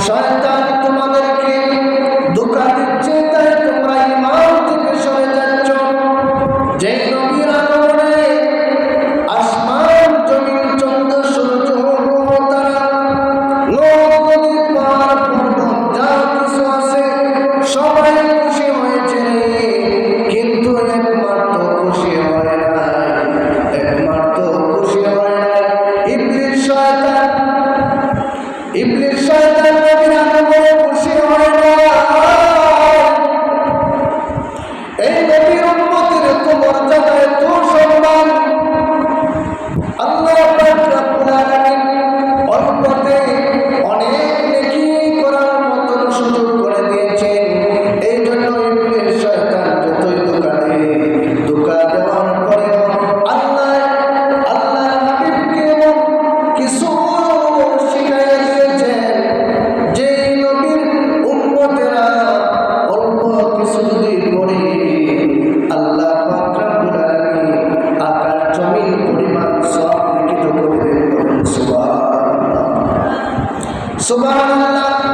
শয়তান তোমাদেরকে ধোঁকা দিচ্ছে, তাই তোমরা ঈমান থেকে সরে যাচ্ছ। যে নবীর আগমনে আসমান জমিন চন্দ্র সূর্য তারা নদ নদী পাহাড় পর্বত যা কিছু আছে সবাই খুশি হয়েছে, কিন্তু একমাত্র খুশি হয় না, একমাত্র খুশি হয় না ইবলিস শয়তান। ইবলিস শয়তান নবীর আগমনে খুশি হয় না। এই নবীর উম্মতের এত মর্যাদা, এত সম্মান আল্লাহ পাক রব্বুল আলামিন অল্পতে অনেক নেকি করার মতন সুযোগ করে দিয়েছেন। এই জন্য ইবলিস শয়তান যতই ধোঁকা দেয়, ধোঁকা দেওয়ার পরেও আল্লাহ হাবিবকে কিছু শিখাইয়া দিয়েছেন যে নবীর উম্মতেরা অল্প কিছু যদি পড়ে আল্লাহ পাক রব্বুল আলামিন আকাশ জমিন পরিমাণ সওয়াব লিখিত করে দেন। সুবহানাল্লাহ, সুবহানাল্লাহ।